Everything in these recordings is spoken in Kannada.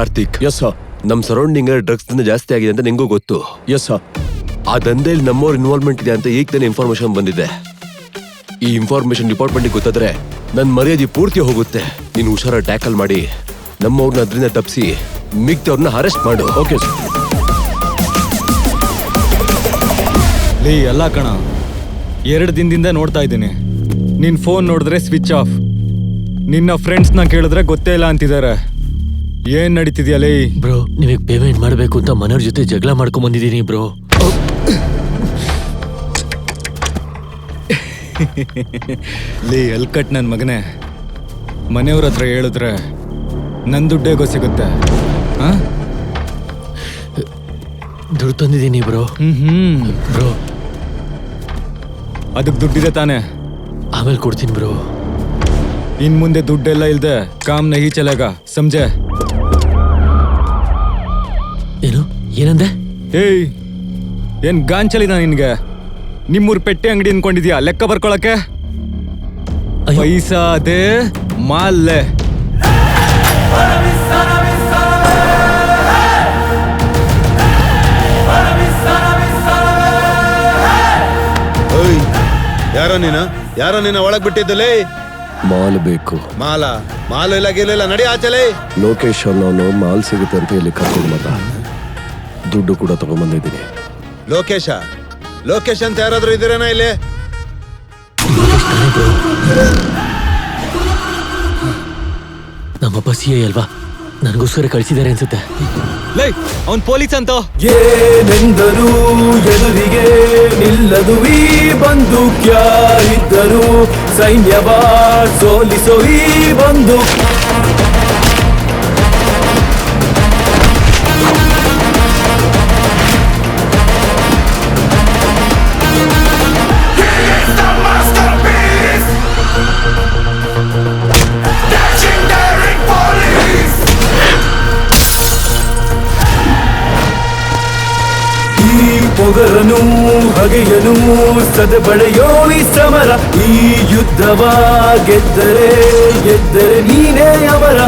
ಕಾರ್ತಿಕ್. Yes sir. ನಮ್ ಸರೌಂಡಿಂಗ್ ಡ್ರಗ್ಸ್ ದಂಧೆ ಜಾಸ್ತಿ ಆಗಿದೆ ಅಂತ ನಿಂಗೂ ಗೊತ್ತು. Yes sir. ಆ ದಂಧೆಯಲ್ಲಿ ನಮ್ಮವ್ರ ಇನ್ವಾಲ್ವ್ಮೆಂಟ್ ಇದೆ ಅಂತ ಈಗ ತಾನೇ ಇನ್ಫಾರ್ಮೇಶನ್ ಬಂದಿದೆ. ಈ ಇನ್ಫಾರ್ಮೇಶನ್ ಡಿಪಾರ್ಟ್ಮೆಂಟ್ಗೆ ಗೊತ್ತಾದ್ರೆ ನನ್ ಮರ್ಯಾದೆ ಪೂರ್ತಿ ಹೋಗುತ್ತೆ. ನೀನು ಹುಷಾರ ಟ್ಯಾಕಲ್ ಮಾಡಿ ನಮ್ಮವ್ರನ್ನ ಅದರಿಂದ ತಪ್ಪಿಸಿ ಮಿಗ್ತವ್ರನ್ನ ಅರೆಸ್ಟ್ ಮಾಡು. Okay sir. ಲೇ ಎಲ್ಲ ಕಣ, 2 ದಿನದಿಂದ ನೋಡ್ತಾ ಇದ್ದೀನಿ. ನಿನ್ ಫೋನ್ ನೋಡಿದ್ರೆ ಸ್ವಿಚ್ ಆಫ್. ನಿನ್ನ ಫ್ರೆಂಡ್ಸ್ನ ಕೇಳಿದ್ರೆ ಗೊತ್ತೇ ಇಲ್ಲ ಅಂತಿದ್ದಾರೆ. ಏನ್ ನಡೀತಿದ್ಯಾ ಲೇ? ಬ್ರೋ, ನಿಮಗೆ ಪೇಮೆಂಟ್ ಮಾಡಬೇಕು ಅಂತ ಮನೆಯವ್ರ ಜೊತೆ ಜಗಳ ಮಾಡ್ಕೊಂಡ್ ಬಂದಿದ್ದೀನಿ ಬ್ರೋ. ಲೇ ಎಲ್ಕಟ್ ನನ್ ಮಗನೇ, ಮನೆಯವ್ರ ಹತ್ರ ಹೇಳಿದ್ರೆ ನನ್ ದುಡ್ಡೇಗೋ ಸಿಗುತ್ತೆ. ದುಡ್ಡು ತಂದಿದ್ದೀನಿ ಬ್ರೋ. ಬ್ರೋ, ಅದಕ್ಕೆ ದುಡ್ಡಿದೆ ತಾನೆ? ಆಮೇಲೆ ಕೊಡ್ತೀನಿ ಬ್ರೋ. ಇನ್ ಮುಂದೆ ದುಡ್ಡೆಲ್ಲ ಇಲ್ದೆ ಕಾಮ್ ನಹಿ ಚಲೇಗ, ಸಮझे? ಏನು ಏನಂದೆ? ಏಯ್, ಏನ್ ಗಾಂಚಲಿದ ನಿನ್ಗೆ? ನಿಮ್ಮೂರ್ ಪೆಟ್ಟೆ ಅಂಗಡಿ ಅನ್ಕೊಂಡಿದ್ಯಾ ಲೆಕ್ಕ ಬರ್ಕೊಳಕ್ಕೆ? ಪೈಸಾ ಅದೇ, ಮಾಲ್ಲೆ. ಯಾರೋ ನೀನ ಒಳಗ್ ಬಿಟ್ಟಿದ್ದಲೇ? ಮಾಲ್ ಬೇಕು. ಮಾಲ್ ಇಲ್ಲ ಗಿಲ್ಲ, ನಡಿ ಆಚಲೆ. ಲೋಕೇಶ್ ಅನ್ನೋನು ಮಾಲ್ ಸಿಗುತ್ತೆ ಅಂತ ಇಲ್ಲಿ ಕರ್ಕೊಂಡು ಬಂದ. ದುಡ್ಡು ಕೂಡ ತಗೊಂಡ್ಬಂದಿದ್ದೀನಿ. ಲೋಕೇಶ್ ಅಂತ ಯಾರಾದ್ರೂ ಇದ್ದೀರೇನಾ ಇಲ್ಲಿ? ನಮ್ಮಪ್ಪ ಸಿಐ ಅಲ್ವಾ, ನನಗೋಸ್ಕರ ಕಳಿಸಿದ್ದಾರೆ ಅನ್ಸುತ್ತೆ. ಲೈ, ಅವನ್ ಪೊಲೀಸ್ ಅಂತ. ಏನೆಂದರು ಎದುರಿಗೆ ನಿಲ್ಲದು ಈ ಬಂದೂಕ್ಯ ಇದ್ದರು, ಸೈನ್ಯವ ಸೋಲಿಸೋ ಈ ಬಂದೂಕ್. ಪೊಗರನು ಹಗೆಯನು ಸದಬಳೆಯೋ ಈ ಸಮರ, ಈ ಯುದ್ಧವ ಗೆದ್ದರೆ ನೀನೇ ಅವರ.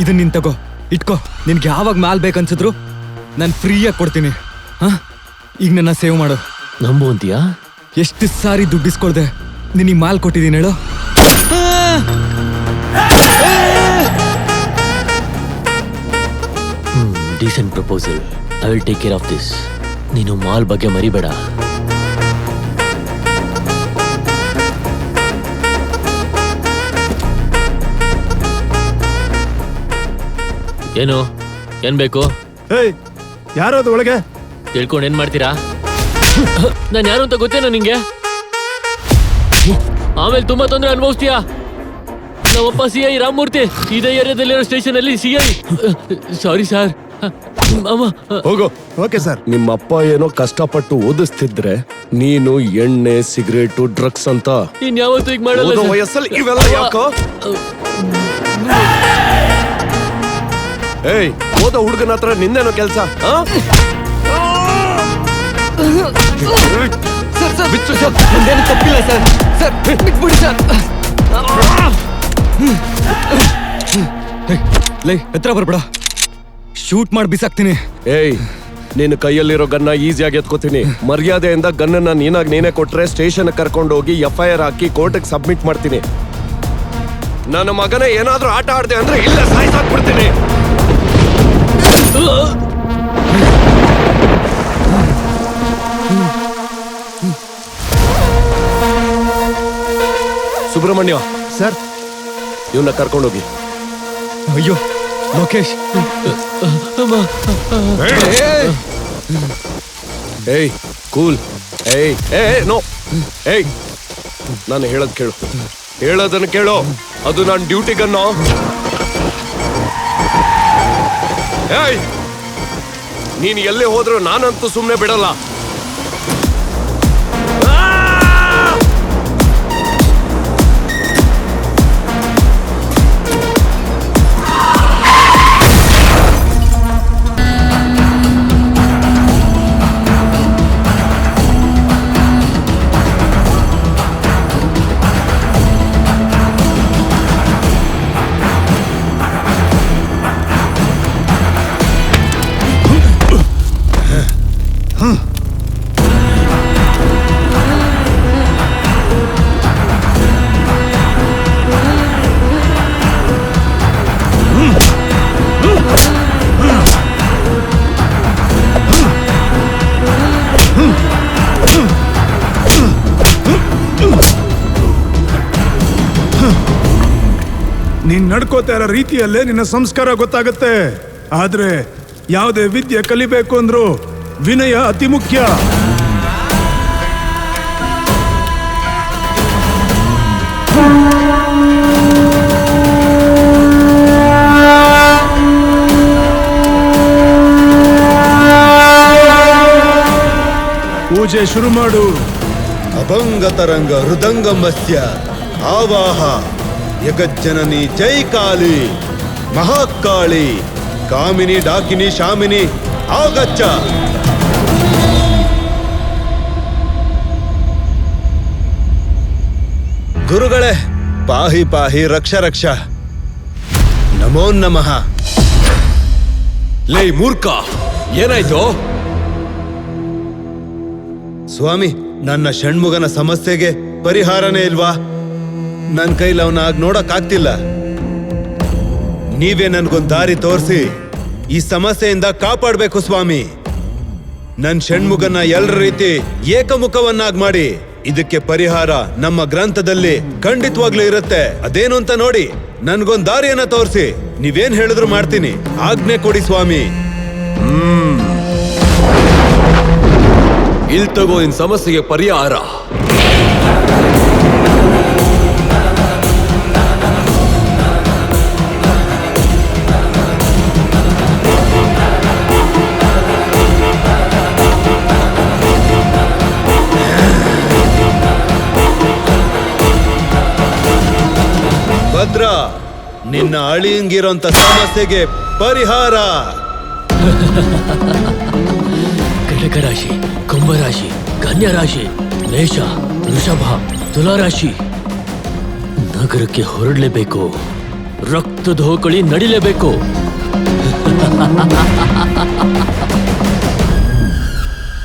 ಇದನ್ನ ನಿನ್ ತಗೋ, ಇಟ್ಕೋ. ನಿನ್ಗೆ ಯಾವಾಗ ಮಾಲ್ ಬೇಕನ್ಸಿದ್ರು ನಾನು ಫ್ರೀಯಾಗಿ ಕೊಡ್ತೀನಿ. ಈಗ ನನ್ನ ಸೇವ್ ಮಾಡು. ನಂಬು ಅಂತೀಯಾ? ಎಷ್ಟು ಸಾರಿ ದುಡ್ಡಿಸ್ಕೊಳ್ದೆ ನಿನಗೆ ಮಾಲ್ ಕೊಟ್ಟಿದ್ದೀನಿ ಹೇಳು. Decent proposal. I will take care of this. ನೀನು ಮಾಲ್ ಬಗ್ಗೆ ಮರಿಬೇಡ. ಏನು ಏನ್ ಬೇಕು? ಯಾರು ಅದು ಒಳಗೆ? ತಿಳ್ಕೊಂಡು ಏನ್ ಮಾಡ್ತೀರಾ? ನಾನು ಯಾರು ಅಂತ ಗೊತ್ತೇನೋ ನಿಂಗೆ? ಆಮೇಲೆ ತುಂಬಾ ತೊಂದರೆ ಅನುಭವಿಸ್ತೀಯಾ? ನಮ್ಮಪ್ಪ ಸಿಐ ರಾಮಮೂರ್ತಿ, ಇದೇ ಏರಿಯಾದಲ್ಲಿರೋ ಸ್ಟೇಷನ್ ಅಲ್ಲಿ ಸಿಐ. Sorry sir. ಹೋಗೋ. Okay sir. ನಿಮ್ಮಪ್ಪ ಏನೋ ಕಷ್ಟಪಟ್ಟು ಓದಿಸ್ತಿದ್ರೆ ನೀನು ಎಣ್ಣೆ, ಸಿಗರೇಟು, ಡ್ರಗ್ಸ್ ಅಂತ ಇನ್ಯಾವತ್ತೂ ಈಗ ಮಾಡಲ್ಲ. ವಯಸ್ಸಲ್ಲಿ ಇವೆಲ್ಲ ಯಾಕೋ? ಏಯ್, ಓದೋ ಹುಡುಗನ ಹತ್ರ ನಿಂದೇನೋ ಕೆಲ್ಸ? ತಪ್ಪಿಲ್ಲ ಸರ್. ಸರ್ ಬಿಟ್ಬಿಡಿ ಸರ್. ಲೈ, ಹತ್ರ ಬರ್ಬೇಡ, ಶೂಟ್ ಮಾಡಿ ಬಿಸಾಕ್ತೀನಿ. ಏಯ್, ನೀನು ಕೈಯಲ್ಲಿರೋ ಗನ್ನ ಈಸಿಯಾಗಿ ಎತ್ಕೋತೀನಿ. ಮರ್ಯಾದೆಯಿಂದ ಗನ್ನನ್ನ ನೀನೇ ಕೊಟ್ರೆ ಸ್ಟೇಷನ್ ಕರ್ಕೊಂಡು ಹೋಗಿ FIR ಹಾಕಿ ಕೋರ್ಟ್ಗೆ ಸಬ್ಮಿಟ್ ಮಾಡ್ತೀನಿ. ನನ್ನ ಮಗನೇ ಏನಾದ್ರೂ ಆಟ ಆಡ್ದೆ ಅಂದ್ರೆ ಇಲ್ಲ ಸಾಯ್ಸಾಕ್ಬಿಡ್ತೀನಿ. ಸುಬ್ರಹ್ಮಣ್ಯ ಸರ್, ಇವನ್ನ ಕರ್ಕೊಂಡೋಗಿ. ಅಯ್ಯೋ ಲೋಕೇಶ್, ಏಯ್ ಕೂಲ್. ಏಯ್ ಏ ನೋ. ಏಯ್ ನಾನು ಹೇಳೋದ್ ಕೇಳು, ಹೇಳೋದನ್ನ ಕೇಳು. ಅದು ನನ್ನ ಡ್ಯೂಟಿಗನ್ನೋ. ಏಯ್ ನೀನು ಎಲ್ಲೇ ಹೋದ್ರೂ ನಾನಂತೂ ಸುಮ್ಮನೆ ಬಿಡಲ್ಲ. ನೀನ್ ನಡ್ಕೋತಾ ಇರೋ ರೀತಿಯಲ್ಲೇ ನಿನ್ನ ಸಂಸ್ಕಾರ ಗೊತ್ತಾಗತ್ತೆ. ಆದ್ರೆ ಯಾವುದೇ ವಿದ್ಯೆ ಕಲಿಬೇಕು ಅಂದ್ರೂ ವಿನಯ ಅತಿ ಮುಖ್ಯ. ಪೂಜೆ ಶುರು ಮಾಡು. ಅಭಂಗತರಂಗ ಹೃದಂಗಮಸ್ಯ ಆವಾಹ ಯಗಜ್ಜನನಿ ಜೈ ಕಾಳಿ ಮಹಾಕಾಳಿ ಕಾಮಿನಿ ಡಾಕಿನಿ ಶಾಮಿನಿ ಆಗಚ್ಚ. ಗುರುಗಳೇ, ಪಾಹಿ ಪಾಹಿ ರಕ್ಷ ರಕ್ಷ. ನಮೋ ನಮಃ. ಲೇ ಮೂರ್ಖ, ಏನಾಯ್ತು? ಸ್ವಾಮಿ, ನನ್ನ ಷಣ್ಮುಗನ ಸಮಸ್ಯೆಗೆ ಪರಿಹಾರನೇ ಇಲ್ವಾ? ನನ್ ಕೈಲಿ ಅವನ ನೋಡಕ್ ಆಗ್ತಿಲ್ಲ. ನೀವೇ ನನ್ಗೊಂದ್ ದಾರಿ ತೋರಿಸಿ ಈ ಸಮಸ್ಯೆಯಿಂದ ಕಾಪಾಡ್ಬೇಕು ಸ್ವಾಮಿ. ನನ್ ಷಣ್ಮುಗನ ಎಲ್ಲರ ರೀತಿ ಏಕಮುಖವನ್ನಾಗಿ ಮಾಡಿ. ಇದಕ್ಕೆ ಪರಿಹಾರ ನಮ್ಮ ಗ್ರಂಥದಲ್ಲಿ ಖಂಡಿತವಾಗ್ಲೂ ಇರುತ್ತೆ. ಅದೇನು ಅಂತ ನೋಡಿ ನನ್ಗೊಂದ್ ದಾರಿಯನ್ನ ತೋರಿಸಿ. ನೀವೇನ್ ಹೇಳಿದ್ರು ಮಾಡ್ತೀನಿ. ಆಜ್ಞೆ ಕೊಡಿ ಸ್ವಾಮಿ. ಇಲ್ ತಗೋ ನಿನ್ ಸಮಸ್ಯೆಗೆ ಪರಿಹಾರ. ಭದ್ರ, ನಿನ್ನ ಅಳಿಯಂಗಿರೋಂತ ಸಮಸ್ಯೆಗೆ ಪರಿಹಾರ. ಕಟಕ ರಾಶಿ, ಕುಂಭರಾಶಿ, ಕನ್ಯಾ ರಾಶಿ, ಮೇಷ, ವೃಷಭ, ತುಲಾರಾಶಿ. ನಗರಕ್ಕೆ ಹೊರಡಲೇಬೇಕು. ರಕ್ತದ ಹೋಕಳಿ ನಡಿಲೇಬೇಕು.